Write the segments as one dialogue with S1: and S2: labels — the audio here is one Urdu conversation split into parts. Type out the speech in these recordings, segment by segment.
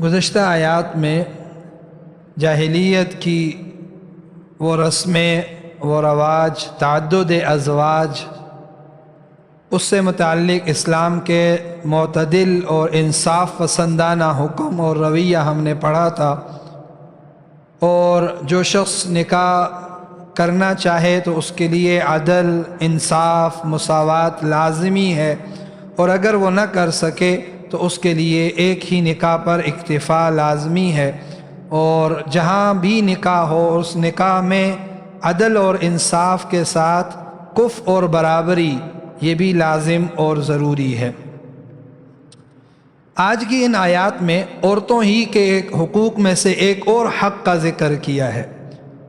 S1: گزشتہ آیات میں جاہلیت کی وہ رسمیں، وہ رواج، تعدد ازواج، اس سے متعلق اسلام کے معتدل اور انصاف پسندانہ حکم اور رویہ ہم نے پڑھا تھا۔ اور جو شخص نکاح کرنا چاہے تو اس کے لیے عدل، انصاف، مساوات لازمی ہے، اور اگر وہ نہ کر سکے تو اس کے لیے ایک ہی نکاح پر اکتفا لازمی ہے۔ اور جہاں بھی نکاح ہو اس نکاح میں عدل اور انصاف کے ساتھ کفء اور برابری یہ بھی لازم اور ضروری ہے۔ آج کی ان آیات میں عورتوں ہی کے ایک حقوق میں سے ایک اور حق کا ذکر کیا ہے،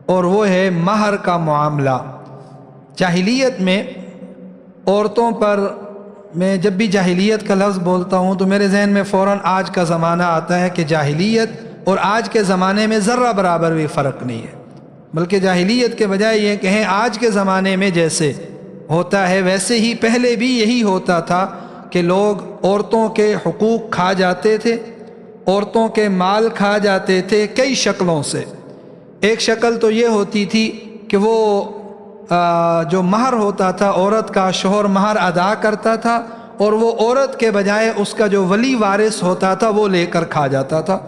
S1: اور وہ ہے مہر کا معاملہ۔ جاہلیت میں عورتوں پر، میں جب بھی جاہلیت کا لفظ بولتا ہوں تو میرے ذہن میں فوراً آج کا زمانہ آتا ہے کہ جاہلیت اور آج کے زمانے میں ذرہ برابر بھی فرق نہیں ہے، بلکہ جاہلیت کے بجائے یہ کہیں آج کے زمانے میں جیسے ہوتا ہے ویسے ہی پہلے بھی یہی ہوتا تھا کہ لوگ عورتوں کے حقوق کھا جاتے تھے، عورتوں کے مال کھا جاتے تھے کئی شکلوں سے۔ ایک شکل تو یہ ہوتی تھی کہ وہ جو مہر ہوتا تھا عورت کا، شوہر مہر ادا کرتا تھا اور وہ عورت کے بجائے اس کا جو ولی وارث ہوتا تھا وہ لے کر کھا جاتا تھا،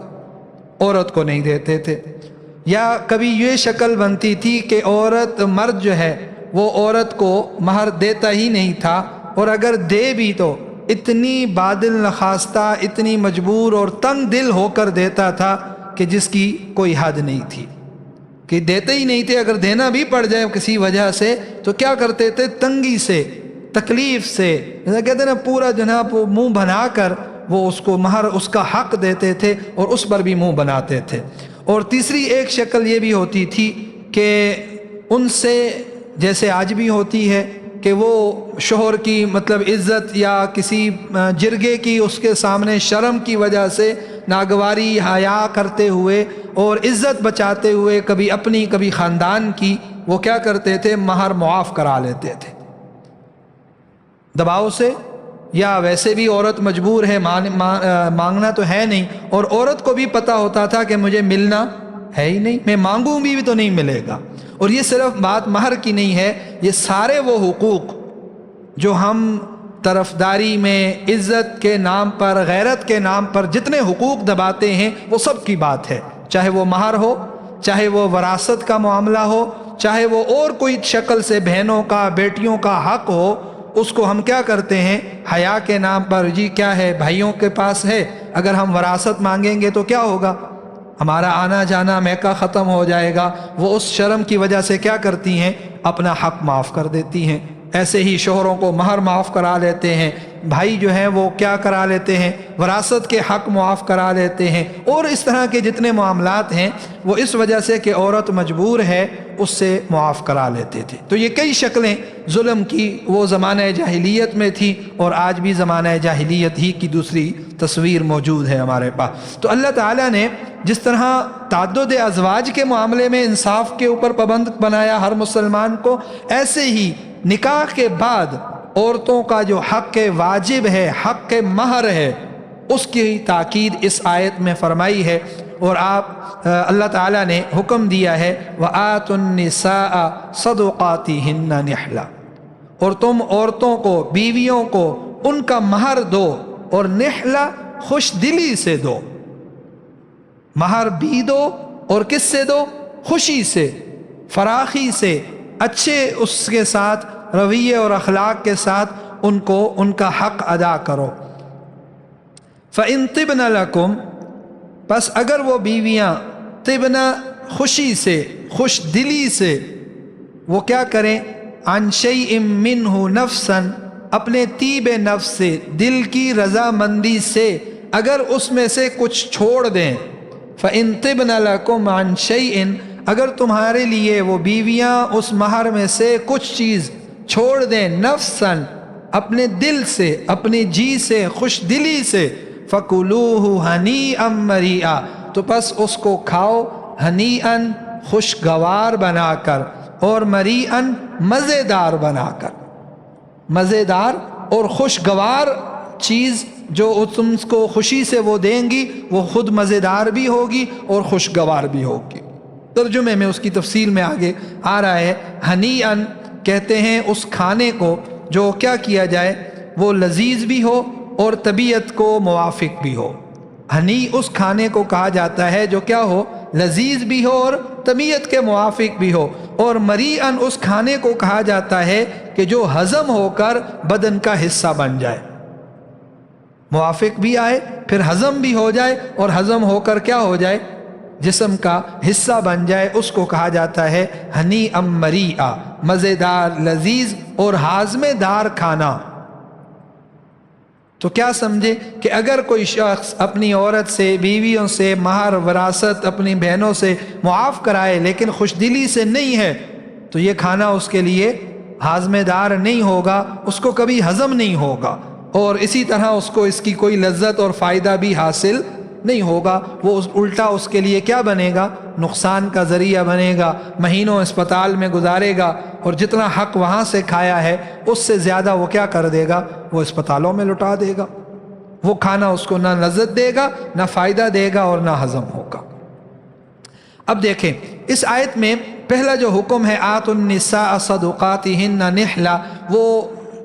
S1: عورت کو نہیں دیتے تھے۔ یا کبھی یہ شکل بنتی تھی کہ مرد جو ہے وہ عورت کو مہر دیتا ہی نہیں تھا، اور اگر دے بھی تو اتنی بادل نخواستہ، اتنی مجبور اور تنگ دل ہو کر دیتا تھا کہ جس کی کوئی حد نہیں تھی، کہ دیتے ہی نہیں تھے۔ اگر دینا بھی پڑ جائے کسی وجہ سے تو کیا کرتے تھے، تنگی سے، تکلیف سے، جیسا کہتے ہیں نا پورا جناب منہ بنا کر وہ اس کو مہر، اس کا حق دیتے تھے اور اس پر بھی منہ بناتے تھے۔ اور تیسری ایک شکل یہ بھی ہوتی تھی کہ ان سے، جیسے آج بھی ہوتی ہے، کہ وہ شوہر کی مطلب عزت یا کسی جرگے کی اس کے سامنے شرم کی وجہ سے ناگواری حیا کرتے ہوئے اور عزت بچاتے ہوئے کبھی اپنی کبھی خاندان کی، وہ کیا کرتے تھے، مہر معاف کرا لیتے تھے دباؤ سے، یا ویسے بھی عورت مجبور ہے، مانگنا تو ہے نہیں، اور عورت کو بھی پتہ ہوتا تھا کہ مجھے ملنا ہے ہی نہیں، میں مانگوں بھی تو نہیں ملے گا۔ اور یہ صرف بات مہر کی نہیں ہے، یہ سارے وہ حقوق جو ہم طرفداری میں عزت کے نام پر، غیرت کے نام پر جتنے حقوق دباتے ہیں وہ سب کی بات ہے، چاہے وہ مہر ہو، چاہے وہ وراثت کا معاملہ ہو، چاہے وہ اور کوئی شکل سے بہنوں کا، بیٹیوں کا حق ہو، اس کو ہم کیا کرتے ہیں، حیا کے نام پر، جی کیا ہے بھائیوں کے پاس ہے، اگر ہم وراثت مانگیں گے تو کیا ہوگا، ہمارا آنا جانا میکا ختم ہو جائے گا۔ وہ اس شرم کی وجہ سے کیا کرتی ہیں، اپنا حق معاف کر دیتی ہیں۔ ایسے ہی شوہروں کو مہر معاف کرا لیتے ہیں، بھائی جو ہیں وہ کیا کرا لیتے ہیں، وراثت کے حق معاف کرا لیتے ہیں، اور اس طرح کے جتنے معاملات ہیں وہ اس وجہ سے کہ عورت مجبور ہے اس سے معاف کرا لیتے تھے۔ تو یہ کئی شکلیں ظلم کی وہ زمانہ جاہلیت میں تھی، اور آج بھی زمانہ جاہلیت ہی کی دوسری تصویر موجود ہے ہمارے پاس۔ تو اللہ تعالیٰ نے جس طرح تعدد ازواج کے معاملے میں انصاف کے اوپر پابند بنایا ہر مسلمان کو، ایسے ہی نکاح کے بعد عورتوں کا جو حق واجب ہے، حق مہر ہے، اس کی تاکید اس آیت میں فرمائی ہے۔ اور اللہ تعالیٰ نے حکم دیا ہے وَآتُوا النِّسَاءَ صَدُقَاتِهِنَّ نِحْلَةً، اور تم عورتوں کو، بیویوں کو ان کا مہر دو، اور نحلہ خوش دلی سے دو۔ مہر بھی دو، اور کس سے دو، خوشی سے، فراخی سے، اچھے اس کے ساتھ رویے اور اخلاق کے ساتھ ان کو ان کا حق ادا کرو۔ فَإِن طِبْنَ لَكُمْ، پس اگر وہ بیویاں طِبْنَ خوشی سے، خوش دلی سے، وہ کیا کریں، عَن شَيْءٍ مِّنْهُ نَفْسًا، اپنے طیب نفس سے، دل کی رضامندی سے اگر اس میں سے کچھ چھوڑ دیں، فَإِن طِبْنَ لَكُمْ عَن شَيْءٍ، اگر تمہارے لیے وہ بیویاں اس مہر میں سے کچھ چیز چھوڑ دیں، نفساً، اپنے دل سے، اپنی جی سے، خوش دلی سے، فَكُلُوهُ هَنِيئًا مَرِيئًا، تو پس اس کو کھاؤ، ہنیئاً، خوشگوار بنا کر، اور مریئاً، مزیدار بنا کر۔ مزیدار اور خوشگوار چیز جو تم کو خوشی سے وہ دیں گی وہ خود مزیدار بھی ہوگی اور خوشگوار بھی ہوگی۔ ترجمے میں اس کی تفصیل میں آگے آ رہا ہے، ہنیئن کہتے ہیں اس کھانے کو جو کیا کیا جائے وہ لذیذ بھی ہو اور طبیعت کو موافق بھی ہو۔ ہنی اس کھانے کو کہا جاتا ہے جو کیا ہو، لذیذ بھی ہو اور طبیعت کے موافق بھی ہو، اور مریئن اس کھانے کو کہا جاتا ہے کہ جو ہضم ہو کر بدن کا حصہ بن جائے، موافق بھی آئے پھر ہضم بھی ہو جائے اور ہضم ہو کر کیا ہو جائے، جسم کا حصہ بن جائے، اس کو کہا جاتا ہے ہنی ام مریئا، مزیدار، لذیذ اور ہاضمے دار کھانا۔ تو کیا سمجھے کہ اگر کوئی شخص اپنی عورت سے، بیویوں سے مہر وراثت اپنی بہنوں سے معاف کرائے لیکن خوش دلی سے نہیں ہے تو یہ کھانا اس کے لیے ہاضمے دار نہیں ہوگا، اس کو کبھی ہضم نہیں ہوگا، اور اسی طرح اس کو اس کی کوئی لذت اور فائدہ بھی حاصل نہیں ہوگا، وہ الٹا اس کے لیے کیا بنے گا، نقصان کا ذریعہ بنے گا، مہینوں اسپتال میں گزارے گا، اور جتنا حق وہاں سے کھایا ہے اس سے زیادہ وہ کیا کر دے گا، وہ اسپتالوں میں لٹا دے گا۔ وہ کھانا اس کو نہ لذت دے گا، نہ فائدہ دے گا اور نہ ہضم ہوگا۔ اب دیکھیں اس آیت میں پہلا جو حکم ہے آت النساء صدقاتہن نحلہ، وہ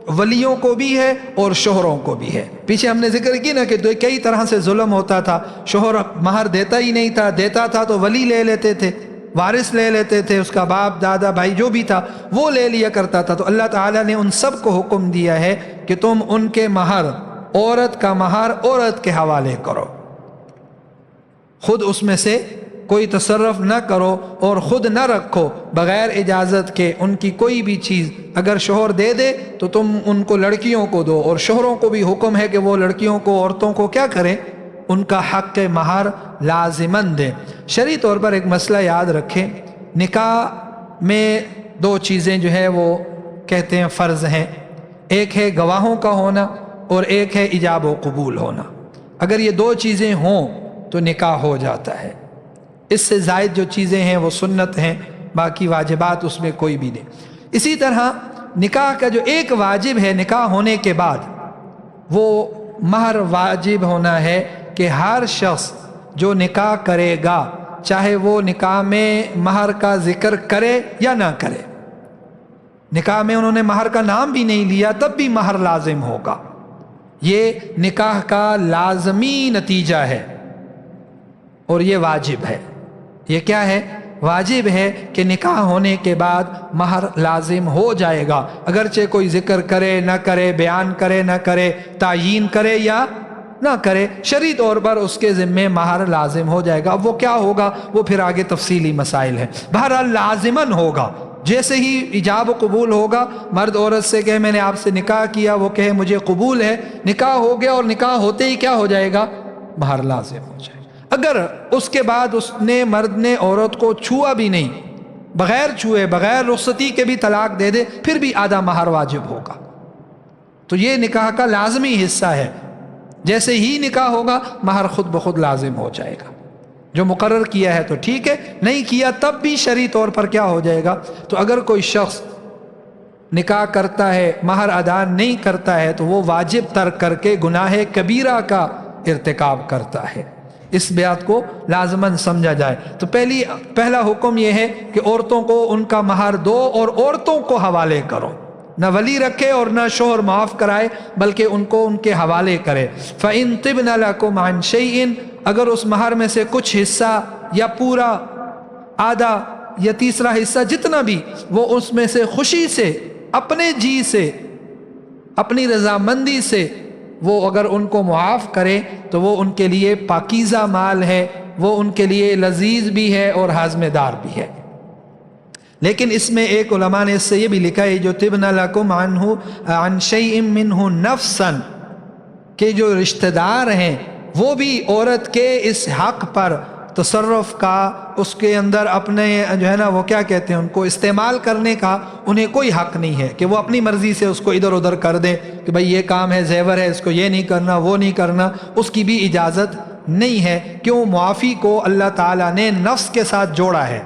S1: ولیوں کو بھی ہے اور شوہروں کو بھی ہے۔ پیچھے ہم نے ذکر کی نا کہ کئی طرح سے ظلم ہوتا تھا، شوہر مہر دیتا ہی نہیں تھا، دیتا تھا تو ولی لے لیتے تھے، وارث لے لیتے تھے، اس کا باپ دادا بھائی جو بھی تھا وہ لے لیا کرتا تھا۔ تو اللہ تعالیٰ نے ان سب کو حکم دیا ہے کہ تم ان کے مہر، عورت کا مہر عورت کے حوالے کرو، خود اس میں سے کوئی تصرف نہ کرو اور خود نہ رکھو بغیر اجازت کے ان کی کوئی بھی چیز۔ اگر شوہر دے دے تو تم ان کو لڑکیوں کو دو، اور شوہروں کو بھی حکم ہے کہ وہ لڑکیوں کو، عورتوں کو کیا کریں، ان کا حق مہر لازماً دیں۔ شرعی طور پر ایک مسئلہ یاد رکھیں، نکاح میں دو چیزیں جو ہے وہ کہتے ہیں فرض ہیں، ایک ہے گواہوں کا ہونا اور ایک ہے ایجاب و قبول ہونا۔ اگر یہ دو چیزیں ہوں تو نکاح ہو جاتا ہے، اس سے زائد جو چیزیں ہیں وہ سنت ہیں، باقی واجبات اس میں کوئی بھی نہیں۔ اسی طرح نکاح کا جو ایک واجب ہے نکاح ہونے کے بعد، وہ مہر واجب ہونا ہے کہ ہر شخص جو نکاح کرے گا چاہے وہ نکاح میں مہر کا ذکر کرے یا نہ کرے، نکاح میں انہوں نے مہر کا نام بھی نہیں لیا تب بھی مہر لازم ہوگا، یہ نکاح کا لازمی نتیجہ ہے اور یہ واجب ہے۔ یہ کیا ہے؟ واجب ہے کہ نکاح ہونے کے بعد مہر لازم ہو جائے گا، اگرچہ کوئی ذکر کرے نہ کرے، بیان کرے نہ کرے، تعیین کرے یا نہ کرے، شرعی طور پر اس کے ذمے مہر لازم ہو جائے گا۔ اب وہ کیا ہوگا وہ پھر آگے تفصیلی مسائل ہیں، بہرحال لازماً ہوگا۔ جیسے ہی ایجاب و قبول ہوگا، مرد عورت سے کہے میں نے آپ سے نکاح کیا، وہ کہے مجھے قبول ہے، نکاح ہو گیا، اور نکاح ہوتے ہی کیا ہو جائے گا، مہر لازم ہو جائے گا۔ اگر اس کے بعد اس نے، مرد نے عورت کو چھوا بھی نہیں، بغیر چھوئے بغیر رخصتی کے بھی طلاق دے دے، پھر بھی آدھا مہر واجب ہوگا۔ تو یہ نکاح کا لازمی حصہ ہے، جیسے ہی نکاح ہوگا مہر خود بخود لازم ہو جائے گا۔ جو مقرر کیا ہے تو ٹھیک ہے، نہیں کیا تب بھی شرعی طور پر کیا ہو جائے گا۔ تو اگر کوئی شخص نکاح کرتا ہے مہر ادا نہیں کرتا ہے تو وہ واجب ترک کر کے گناہ کبیرہ کا ارتکاب کرتا ہے، اس بات کو لازماً سمجھا جائے۔ تو پہلا حکم یہ ہے کہ عورتوں کو ان کا مہر دو اور عورتوں کو حوالے کرو، نہ ولی رکھے اور نہ شوہر معاف کرائے بلکہ ان کو ان کے حوالے کرے۔ فَإِن طِبْنَ لَكُمْ عَنْ شَيْءٍ، اگر اس مہر میں سے کچھ حصہ یا پورا، آدھا یا تیسرا حصہ، جتنا بھی، وہ اس میں سے خوشی سے، اپنے جی سے، اپنی رضامندی سے وہ اگر ان کو معاف کرے تو وہ ان کے لیے پاکیزہ مال ہے، وہ ان کے لیے لذیذ بھی ہے اور ہاضمے دار بھی ہے۔ لیکن اس میں ایک علماء نے اس سے یہ بھی لکھا ہے جو طبن لکم عن شیء منہ نفسا، کہ جو رشتہ دار ہیں وہ بھی عورت کے اس حق پر تصرف کا، اس کے اندر اپنے جو ہے نا وہ کیا کہتے ہیں ان کو استعمال کرنے کا انہیں کوئی حق نہیں ہے کہ وہ اپنی مرضی سے اس کو ادھر ادھر کر دیں کہ بھئی یہ کام ہے، زیور ہے، اس کو یہ نہیں کرنا وہ نہیں کرنا، اس کی بھی اجازت نہیں ہے۔ کیوں؟ معافی کو اللہ تعالیٰ نے نفس کے ساتھ جوڑا ہے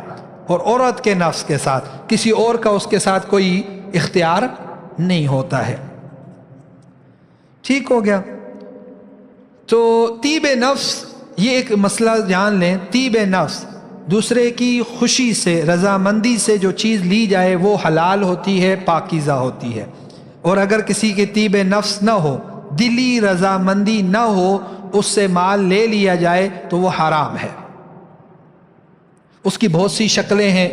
S1: اور عورت کے نفس کے ساتھ، کسی اور کا اس کے ساتھ کوئی اختیار نہیں ہوتا ہے۔ ٹھیک ہو گیا۔ تو طیب نفس یہ ایک مسئلہ جان لیں، طیب نفس دوسرے کی خوشی سے رضامندی سے جو چیز لی جائے وہ حلال ہوتی ہے، پاکیزہ ہوتی ہے، اور اگر کسی کے طیب نفس نہ ہو، دلی رضامندی نہ ہو، اس سے مال لے لیا جائے تو وہ حرام ہے۔ اس کی بہت سی شکلیں ہیں،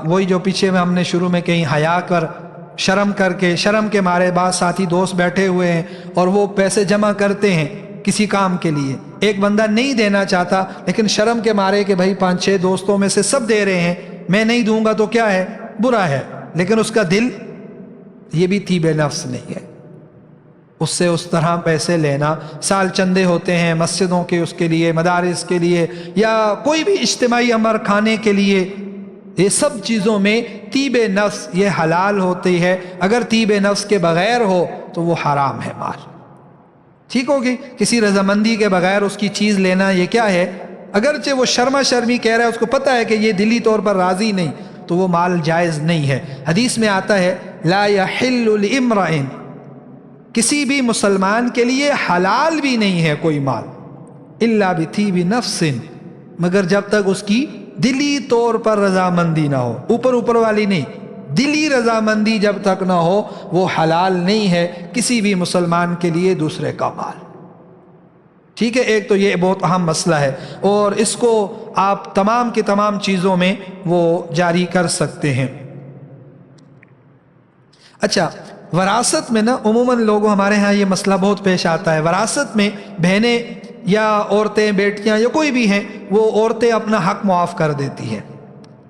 S1: وہی جو پیچھے میں ہم نے شروع میں کہیں حیا کر شرم کے مارے بعض ساتھی دوست بیٹھے ہوئے ہیں اور وہ پیسے جمع کرتے ہیں کسی کام کے لیے، ایک بندہ نہیں دینا چاہتا لیکن شرم کے مارے کہ بھائی 5-6 دوستوں میں سے سب دے رہے ہیں، میں نہیں دوں گا تو کیا ہے، برا ہے، لیکن اس کا دل، یہ بھی طیب نفس نہیں ہے۔ اس سے اس طرح پیسے لینا، سال چندے ہوتے ہیں مسجدوں کے، اس کے لیے، مدارس کے لیے، یا کوئی بھی اجتماعی امر کھانے کے لیے، یہ سب چیزوں میں طیب نفس یہ حلال ہوتی ہے۔ اگر طیب نفس کے بغیر ہو تو وہ حرام ہے مال، ٹھیک ہوگی؟ کسی رضامندی کے بغیر اس کی چیز لینا یہ کیا ہے؟ اگرچہ وہ شرما شرمی کہہ رہا ہے، اس کو پتہ ہے کہ یہ دلی طور پر راضی نہیں، تو وہ مال جائز نہیں ہے۔ حدیث میں آتا ہے لا یحل لامرئ، کسی بھی مسلمان کے لیے حلال بھی نہیں ہے کوئی مال، الا بطیب نفس، مگر جب تک اس کی دلی طور پر رضامندی نہ ہو، اوپر والی نہیں، دلی رضامندی جب تک نہ ہو وہ حلال نہیں ہے کسی بھی مسلمان کے لیے دوسرے کا مال، ٹھیک ہے؟ ایک تو یہ بہت اہم مسئلہ ہے، اور اس کو آپ تمام کی تمام چیزوں میں وہ جاری کر سکتے ہیں۔ اچھا، وراثت میں نا عموماً لوگوں ہمارے ہاں یہ مسئلہ بہت پیش آتا ہے، وراثت میں بہنیں یا عورتیں، بیٹیاں یا کوئی بھی ہیں، وہ عورتیں اپنا حق معاف کر دیتی ہیں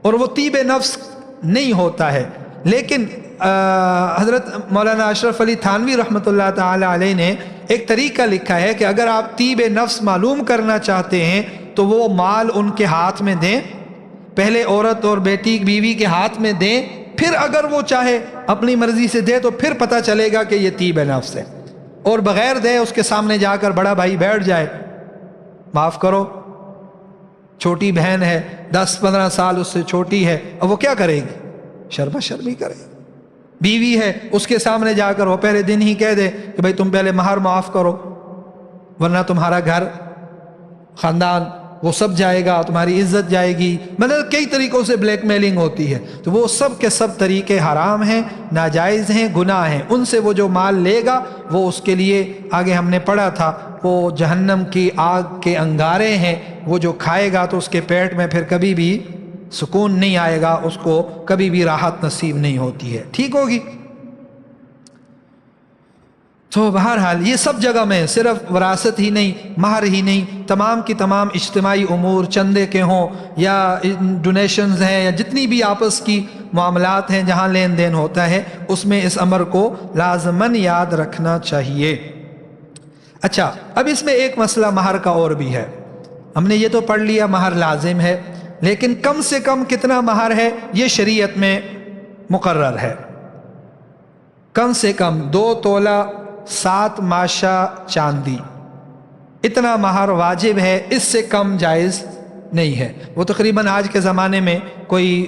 S1: اور وہ طیب نفس نہیں ہوتا ہے، لیکن حضرت مولانا اشرف علی تھانوی رحمۃ اللہ تعالی علیہ نے ایک طریقہ لکھا ہے کہ اگر آپ طیب نفس معلوم کرنا چاہتے ہیں تو وہ مال ان کے ہاتھ میں دیں، پہلے عورت اور بیٹی بیوی کے ہاتھ میں دیں، پھر اگر وہ چاہے اپنی مرضی سے دے تو پھر پتہ چلے گا کہ یہ طیب نفس ہے، اور بغیر دے اس کے سامنے جا کر بڑا بھائی بیٹھ جائے، معاف کرو چھوٹی بہن ہے 10-15 سال اس سے چھوٹی ہے، اب وہ کیا کرے گی؟ شرما شرمی کرے گی۔ بیوی ہے، اس کے سامنے جا کر وہ پہلے دن ہی کہہ دے کہ بھائی تم پہلے مہر معاف کرو ورنہ تمہارا گھر، خاندان، وہ سب جائے گا، تمہاری عزت جائے گی، مطلب کئی طریقوں سے بلیک میلنگ ہوتی ہے، تو وہ سب کے سب طریقے حرام ہیں، ناجائز ہیں، گناہ ہیں۔ ان سے وہ جو مال لے گا وہ اس کے لیے، آگے ہم نے پڑھا تھا، وہ جہنم کی آگ کے انگارے ہیں، وہ جو کھائے گا تو اس کے پیٹ میں پھر کبھی بھی سکون نہیں آئے گا، اس کو کبھی بھی راحت نصیب نہیں ہوتی ہے، ٹھیک ہوگی؟ تو بہرحال یہ سب جگہ میں، صرف وراثت ہی نہیں، مہر ہی نہیں، تمام کی تمام اجتماعی امور، چندے کے ہوں یا ڈونیشنز ہیں یا جتنی بھی آپس کی معاملات ہیں جہاں لین دین ہوتا ہے، اس میں اس امر کو لازماً یاد رکھنا چاہیے۔ اچھا، اب اس میں ایک مسئلہ مہر کا اور بھی ہے۔ ہم نے یہ تو پڑھ لیا مہر لازم ہے، لیکن کم سے کم کتنا مہر ہے یہ شریعت میں مقرر ہے۔ کم سے کم 2 تولہ 7 ماشا چاندی، اتنا مہر واجب ہے، اس سے کم جائز نہیں ہے۔ وہ تقریباً آج کے زمانے میں کوئی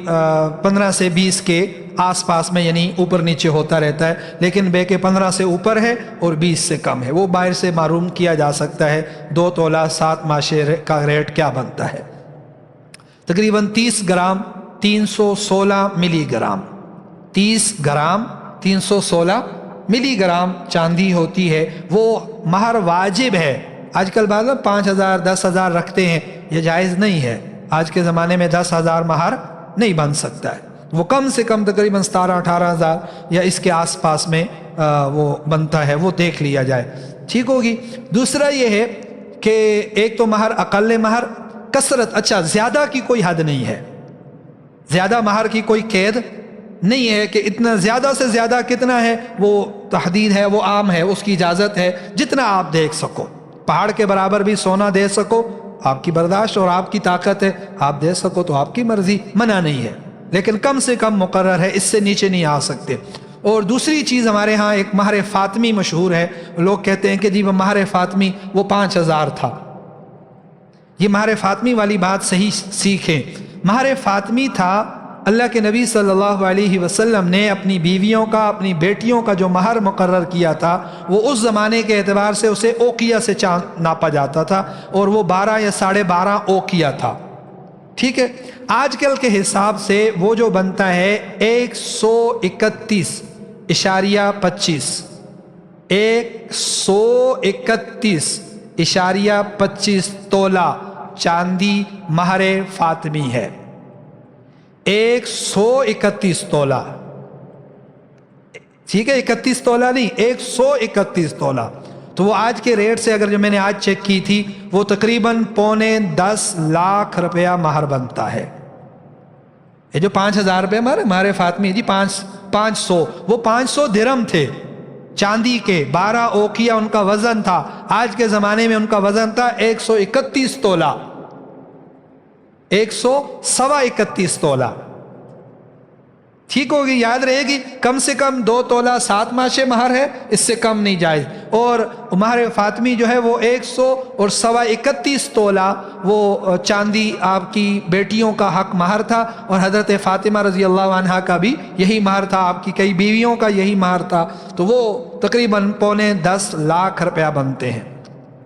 S1: 15 سے 20 کے آس پاس میں، یعنی اوپر نیچے ہوتا رہتا ہے، لیکن بے کے 15 سے اوپر ہے اور 20 سے کم ہے، وہ باہر سے معلوم کیا جا سکتا ہے 2 تولہ 7 ماشے کا ریٹ کیا بنتا ہے۔ تقریباً 30 گرام 316 ملی گرام، 30 گرام 316 ملی گرام چاندی ہوتی ہے، وہ مہر واجب ہے۔ آج کل بعض 5,000 10,000 رکھتے ہیں، یہ جائز نہیں ہے، آج کے زمانے میں 10,000 مہر نہیں بن سکتا ہے، وہ کم سے کم تقریباً 17-18,000 یا اس کے آس پاس میں وہ بنتا ہے، وہ دیکھ لیا جائے، ٹھیک ہوگی۔ دوسرا یہ ہے کہ ایک تو مہر، اقل مہر، کثرت، اچھا زیادہ کی کوئی حد نہیں ہے، زیادہ مہر کی کوئی قید نہیں ہے کہ اتنا زیادہ سے زیادہ کتنا ہے، وہ تحدید ہے، وہ عام ہے، اس کی اجازت ہے، جتنا آپ دیکھ سکو، پہاڑ کے برابر بھی سونا دے سکو، آپ کی برداشت اور آپ کی طاقت ہے، آپ دے سکو تو آپ کی مرضی، منع نہیں ہے، لیکن کم سے کم مقرر ہے، اس سے نیچے نہیں آ سکتے۔ اور دوسری چیز ہمارے ہاں ایک مہر فاطمی مشہور ہے، لوگ کہتے ہیں کہ جی وہ مہر فاطمی وہ 5,000 تھا، یہ مہر فاطمی والی بات صحیح سیکھیں۔ مہر فاطمی تھا اللہ کے نبی صلی اللہ علیہ وسلم نے اپنی بیویوں کا، اپنی بیٹیوں کا جو مہر مقرر کیا تھا وہ اس زمانے کے اعتبار سے اسے اوقیہ سے ناپا جاتا تھا، اور وہ 12 یا 12.5 اوقیہ تھا، ٹھیک ہے۔ آج کل کے حساب سے وہ جو بنتا ہے 131.25 131.25 تولہ چاندی مہر فاطمی ہے، 131 تولہ، ٹھیک ہے، 31 تولہ نہیں، 131 تولہ۔ تو وہ آج کے ریٹ سے اگر جو میں نے آج چیک کی تھی وہ تقریباً 10.25 لاکھ روپیہ مہر بنتا ہے۔ یہ جو 5,000 روپے مہر فاطمی جی 500، وہ 500 درہم تھے چاندی کے، 12 اوقیہ ان کا وزن تھا۔ آج کے زمانے میں ان کا وزن تھا 131 تولہ، 131 تولہ، ٹھیک ہوگی، یاد رہے گی۔ کم سے کم 2 تولہ 7 ماشے مہر ہے، اس سے کم نہیں جائز۔ اور مہر فاطمی جو ہے وہ 131 تولہ وہ چاندی آپ کی بیٹیوں کا حق مہر تھا، اور حضرت فاطمہ رضی اللہ عنہا کا بھی یہی مہر تھا، آپ کی کئی بیویوں کا یہی مہر تھا۔ تو وہ تقریباً 9.10 لاکھ روپیہ بنتے ہیں،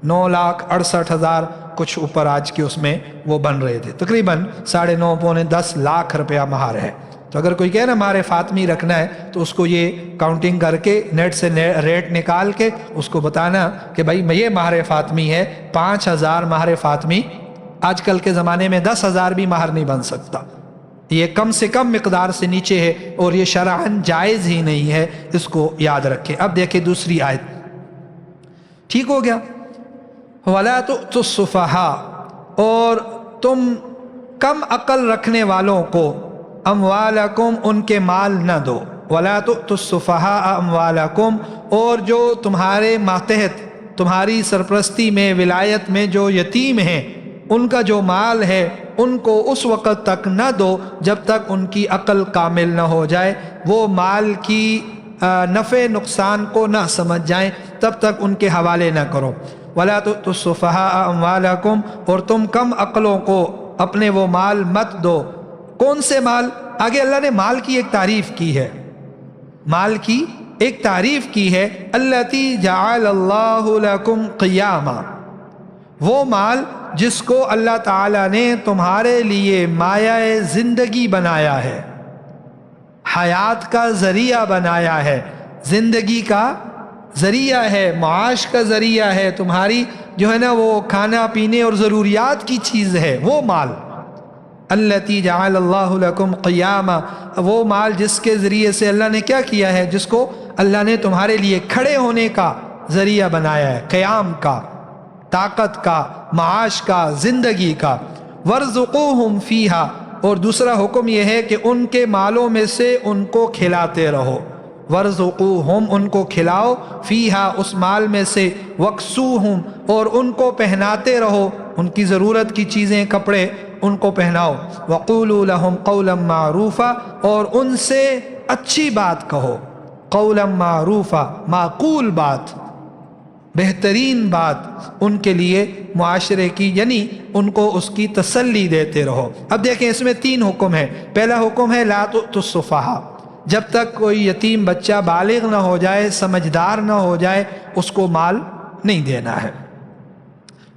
S1: 9,68,000 کچھ اوپر آج کے اس میں وہ بن رہے تھے، تقریباً 9.5 پونے 10 لاکھ روپیہ مہر ہے۔ تو اگر کوئی کہے نا مہر فاطمی رکھنا ہے تو اس کو یہ کاؤنٹنگ کر کے نیٹ سے ریٹ نکال کے اس کو بتانا کہ بھائی یہ مہر فاطمی ہے، 5,000 مہر فاطمی، آج کل کے زمانے میں 10,000 بھی مہر نہیں بن سکتا، یہ کم سے کم مقدار سے نیچے ہے، اور یہ شرعاً جائز ہی نہیں ہے، اس کو یاد رکھیں۔ اب دیکھیں دوسری آیت، ٹھیک ہو گیا، وَلَا تُؤْتُوا السُّفَهَاءَ، اور تم کم عقل رکھنے والوں کو اموالکم ان کے مال نہ دو، وَلَا تُؤْتُوا السُّفَهَاءَ اموالکم، اور جو تمہارے ماتحت تمہاری سرپرستی میں ولایت میں جو یتیم ہیں ان کا جو مال ہے ان کو اس وقت تک نہ دو جب تک ان کی عقل کامل نہ ہو جائے، وہ مال کی نفع نقصان کو نہ سمجھ جائیں تب تک ان کے حوالے نہ کرو۔ وَلَا تُؤْتُوا السُّفَهَاءَ اموالکم، اور تم کم عقلوں کو اپنے وہ مال مت دو۔ کون سے مال؟ آگے اللہ نے مال کی ایک تعریف کی ہے، مال کی ایک تعریف کی ہے، التی جعل اللہ لکم قیاما، وہ مال جس کو اللہ تعالیٰ نے تمہارے لیے مایہ زندگی بنایا ہے، حیات کا ذریعہ بنایا ہے، زندگی کا ذریعہ ہے، معاش کا ذریعہ ہے، تمہاری جو ہے نا وہ کھانا پینے اور ضروریات کی چیز ہے وہ مال۔ التی جعل اللہ لکم قیاما، وہ مال جس کے ذریعے سے اللہ نے کیا کیا ہے، جس کو اللہ نے تمہارے لیے کھڑے ہونے کا ذریعہ بنایا ہے، قیام کا، طاقت کا، معاش کا، زندگی کا۔ وارزقوہم فیہا، اور دوسرا حکم یہ ہے کہ ان کے مالوں میں سے ان کو کھلاتے رہو، وارزقوہم، ان کو کھلاؤ، فیہا، اس مال میں سے، وکسوہم، اور ان کو پہناتے رہو، ان کی ضرورت کی چیزیں، کپڑے ان کو پہناؤ، وقولوا لہم قولا معروفا، اور ان سے اچھی بات کہو، قولا معروفا، معقول بات، بہترین بات ان کے لیے معاشرے کی، یعنی ان کو اس کی تسلی دیتے رہو۔ اب دیکھیں اس میں 3 حکم ہیں۔ پہلا حکم ہے لا تؤتوا السفہاء، جب تک کوئی یتیم بچہ بالغ نہ ہو جائے، سمجھدار نہ ہو جائے، اس کو مال نہیں دینا ہے۔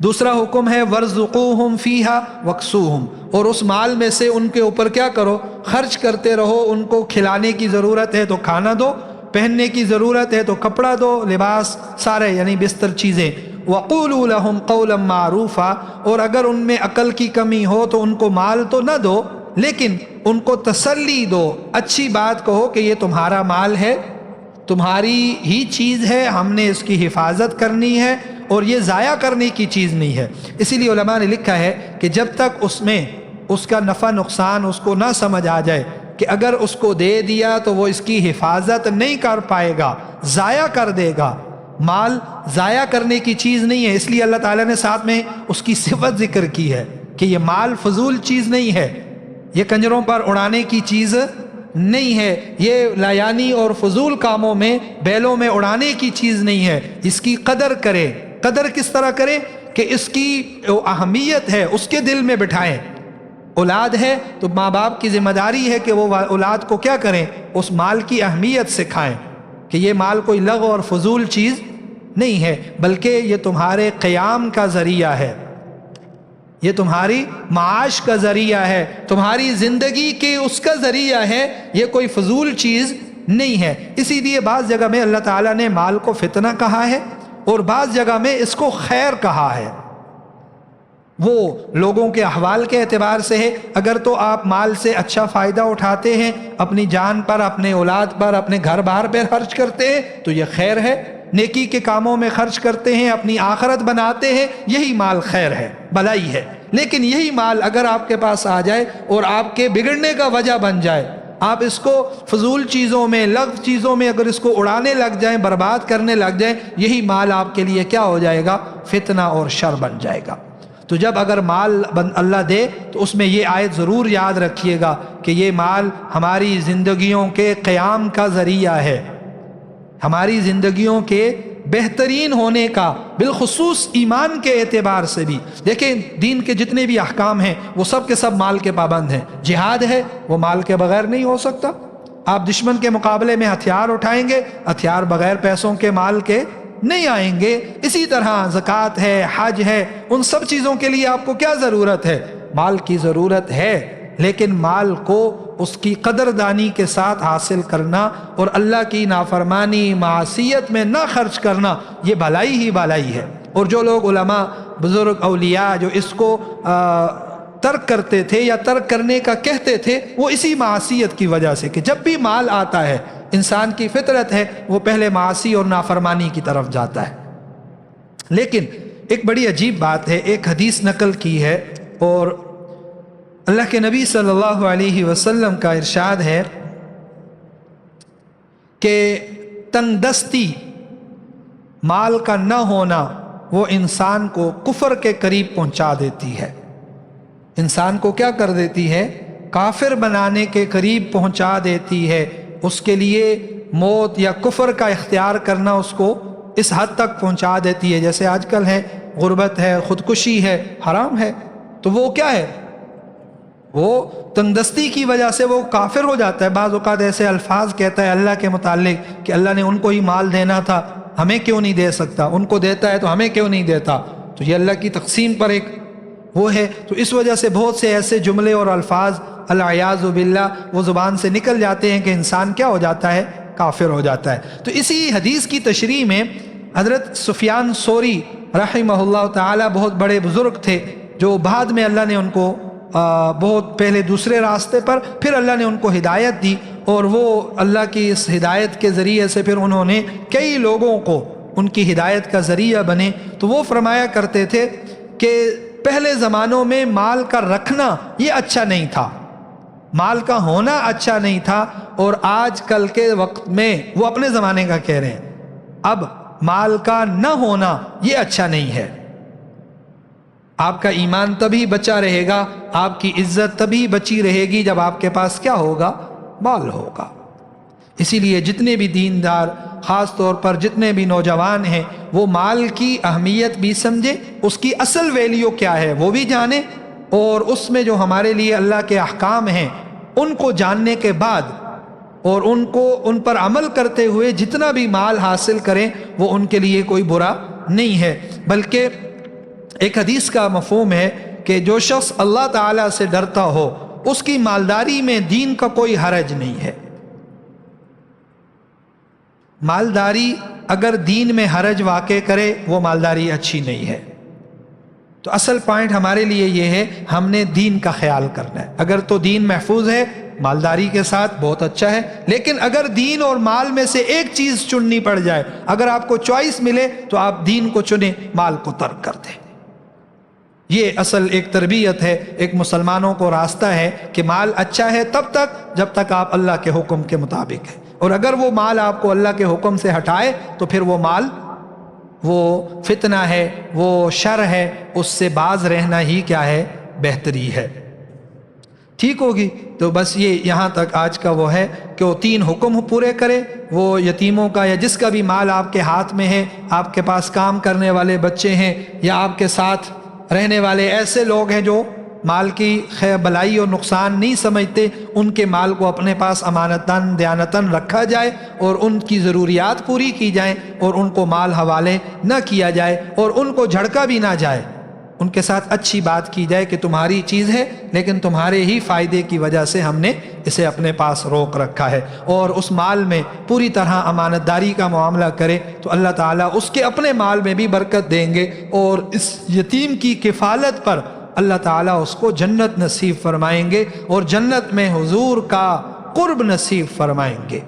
S1: دوسرا حکم ہے وارزقوہم فیہا وکسوہم، اور اس مال میں سے ان کے اوپر کیا کرو، خرچ کرتے رہو، ان کو کھلانے کی ضرورت ہے تو کھانا دو، پہننے کی ضرورت ہے تو کپڑا دو، لباس سارے یعنی بستر چیزیں۔ وقولوا لہم قولا معروفا، اور اگر ان میں عقل کی کمی ہو تو ان کو مال تو نہ دو لیکن ان کو تسلی دو، اچھی بات کہو کہ یہ تمہارا مال ہے، تمہاری ہی چیز ہے، ہم نے اس کی حفاظت کرنی ہے اور یہ ضائع کرنے کی چیز نہیں ہے۔ اسی لیے علماء نے لکھا ہے کہ جب تک اس میں اس کا نفع نقصان اس کو نہ سمجھ آ جائے کہ اگر اس کو دے دیا تو وہ اس کی حفاظت نہیں کر پائے گا، ضائع کر دے گا، مال ضائع کرنے کی چیز نہیں ہے۔ اس لیے اللہ تعالیٰ نے ساتھ میں اس کی صفت ذکر کی ہے کہ یہ مال فضول چیز نہیں ہے، یہ کنجروں پر اڑانے کی چیز نہیں ہے، یہ لایانی اور فضول کاموں میں، بیلوں میں اڑانے کی چیز نہیں ہے، اس کی قدر کرے۔ قدر کس طرح کرے کہ اس کی اہمیت ہے اس کے دل میں بٹھائیں، اولاد ہے تو ماں باپ کی ذمہ داری ہے کہ وہ اولاد کو کیا کریں، اس مال کی اہمیت سکھائیں کہ یہ مال کوئی لغو اور فضول چیز نہیں ہے، بلکہ یہ تمہارے قیام کا ذریعہ ہے، یہ تمہاری معاش کا ذریعہ ہے، تمہاری زندگی کے اس کا ذریعہ ہے، یہ کوئی فضول چیز نہیں ہے۔ اسی لیے بعض جگہ میں اللہ تعالیٰ نے مال کو فتنہ کہا ہے اور بعض جگہ میں اس کو خیر کہا ہے۔ وہ لوگوں کے احوال کے اعتبار سے ہے، اگر تو آپ مال سے اچھا فائدہ اٹھاتے ہیں، اپنی جان پر، اپنے اولاد پر، اپنے گھر بار پر خرچ کرتے ہیں تو یہ خیر ہے، نیکی کے کاموں میں خرچ کرتے ہیں، اپنی آخرت بناتے ہیں، یہی مال خیر ہے، بھلائی ہے۔ لیکن یہی مال اگر آپ کے پاس آ جائے اور آپ کے بگڑنے کا وجہ بن جائے، آپ اس کو فضول چیزوں میں، لغو چیزوں میں اگر اس کو اڑانے لگ جائیں، برباد کرنے لگ جائیں، یہی مال آپ کے لیے کیا ہو جائے گا؟ فتنہ اور شر بن جائے گا۔ تو جب اگر مال اللہ دے تو اس میں یہ آیت ضرور یاد رکھیے گا کہ یہ مال ہماری زندگیوں کے قیام کا ذریعہ ہے، ہماری زندگیوں کے بہترین ہونے کا، بالخصوص ایمان کے اعتبار سے بھی۔ دیکھیں دین کے جتنے بھی احکام ہیں وہ سب کے سب مال کے پابند ہیں۔ جہاد ہے وہ مال کے بغیر نہیں ہو سکتا، آپ دشمن کے مقابلے میں ہتھیار اٹھائیں گے، ہتھیار بغیر پیسوں کے، مال کے نہیں آئیں گے۔ اسی طرح زکوٰۃ ہے، حج ہے، ان سب چیزوں کے لیے آپ کو کیا ضرورت ہے؟ مال کی ضرورت ہے، لیکن مال کو اس کی قدردانی کے ساتھ حاصل کرنا اور اللہ کی نافرمانی، معصیت میں نہ خرچ کرنا، یہ بھلائی ہی بھلائی ہے۔ اور جو لوگ علماء، بزرگ، اولیاء جو اس کو ترک کرتے تھے یا ترک کرنے کا کہتے تھے، وہ اسی معصیت کی وجہ سے کہ جب بھی مال آتا ہے انسان کی فطرت ہے وہ پہلے معاصی اور نافرمانی کی طرف جاتا ہے۔ لیکن ایک بڑی عجیب بات ہے، ایک حدیث نقل کی ہے اور اللہ کے نبی صلی اللہ علیہ وسلم کا ارشاد ہے کہ تنگ دستی، مال کا نہ ہونا، وہ انسان کو کفر کے قریب پہنچا دیتی ہے، انسان کو کیا کر دیتی ہے؟ کافر بنانے کے قریب پہنچا دیتی ہے۔ اس کے لیے موت یا کفر کا اختیار کرنا اس کو اس حد تک پہنچا دیتی ہے، جیسے آج کل ہے غربت ہے، خودکشی ہے، حرام ہے، تو وہ کیا ہے؟ وہ تنگدستی کی وجہ سے وہ کافر ہو جاتا ہے۔ بعض اوقات ایسے الفاظ کہتا ہے اللہ کے متعلق کہ اللہ نے ان کو ہی مال دینا تھا، ہمیں کیوں نہیں دے سکتا؟ ان کو دیتا ہے تو ہمیں کیوں نہیں دیتا؟ تو یہ اللہ کی تقسیم پر ایک وہ ہے۔ تو اس وجہ سے بہت سے ایسے جملے اور الفاظ العیاذ باللہ وہ زبان سے نکل جاتے ہیں کہ انسان کیا ہو جاتا ہے؟ کافر ہو جاتا ہے۔ تو اسی حدیث کی تشریح میں حضرت سفیان ثوری رحمہ اللہ تعالی بہت بڑے بزرگ تھے، جو بعد میں اللہ نے ان کو بہت پہلے دوسرے راستے پر، پھر اللہ نے ان کو ہدایت دی، اور وہ اللہ کی اس ہدایت کے ذریعے سے پھر انہوں نے کئی لوگوں کو ان کی ہدایت کا ذریعہ بنے۔ تو وہ فرمایا کرتے تھے کہ پہلے زمانوں میں مال کا رکھنا یہ اچھا نہیں تھا، مال کا ہونا اچھا نہیں تھا، اور آج کل کے وقت میں، وہ اپنے زمانے کا کہہ رہے ہیں، اب مال کا نہ ہونا یہ اچھا نہیں ہے۔ آپ کا ایمان تبھی بچا رہے گا، آپ کی عزت تبھی بچی رہے گی جب آپ کے پاس کیا ہوگا؟ مال ہوگا۔ اسی لیے جتنے بھی دیندار، خاص طور پر جتنے بھی نوجوان ہیں، وہ مال کی اہمیت بھی سمجھے، اس کی اصل ویلیو کیا ہے وہ بھی جانے، اور اس میں جو ہمارے لیے اللہ کے احکام ہیں ان کو جاننے کے بعد اور ان پر عمل کرتے ہوئے جتنا بھی مال حاصل کریں وہ ان کے لیے کوئی برا نہیں ہے۔ بلکہ ایک حدیث کا مفہوم ہے کہ جو شخص اللہ تعالیٰ سے ڈرتا ہو اس کی مالداری میں دین کا کوئی حرج نہیں ہے۔ مالداری اگر دین میں حرج واقع کرے وہ مالداری اچھی نہیں ہے۔ تو اصل پوائنٹ ہمارے لیے یہ ہے، ہم نے دین کا خیال کرنا ہے۔ اگر تو دین محفوظ ہے مالداری کے ساتھ بہت اچھا ہے، لیکن اگر دین اور مال میں سے ایک چیز چننی پڑ جائے، اگر آپ کو چوائس ملے تو آپ دین کو چنیں، مال کو ترک کر دیں۔ یہ اصل ایک تربیت ہے، ایک مسلمانوں کو راستہ ہے کہ مال اچھا ہے تب تک جب تک آپ اللہ کے حکم کے مطابق ہے، اور اگر وہ مال آپ کو اللہ کے حکم سے ہٹائے تو پھر وہ مال وہ فتنہ ہے، وہ شر ہے، اس سے باز رہنا ہی کیا ہے؟ بہتری ہے۔ ٹھیک ہوگی؟ تو بس یہ یہاں تک آج کا وہ ہے کہ وہ 3 حکم پورے کرے۔ وہ یتیموں کا یا جس کا بھی مال آپ کے ہاتھ میں ہے، آپ کے پاس کام کرنے والے بچے ہیں یا آپ کے ساتھ رہنے والے ایسے لوگ ہیں جو مال کی خیر بلائی اور نقصان نہیں سمجھتے، ان کے مال کو اپنے پاس امانتاً دیانتاً رکھا جائے اور ان کی ضروریات پوری کی جائیں، اور ان کو مال حوالے نہ کیا جائے اور ان کو جھڑکا بھی نہ جائے، ان کے ساتھ اچھی بات کی جائے کہ تمہاری چیز ہے لیکن تمہارے ہی فائدے کی وجہ سے ہم نے اسے اپنے پاس روک رکھا ہے، اور اس مال میں پوری طرح امانت داری کا معاملہ کرے تو اللہ تعالیٰ اس کے اپنے مال میں بھی برکت دیں گے، اور اس یتیم کی کفالت پر اللہ تعالیٰ اس کو جنت نصیب فرمائیں گے اور جنت میں حضور کا قرب نصیب فرمائیں گے۔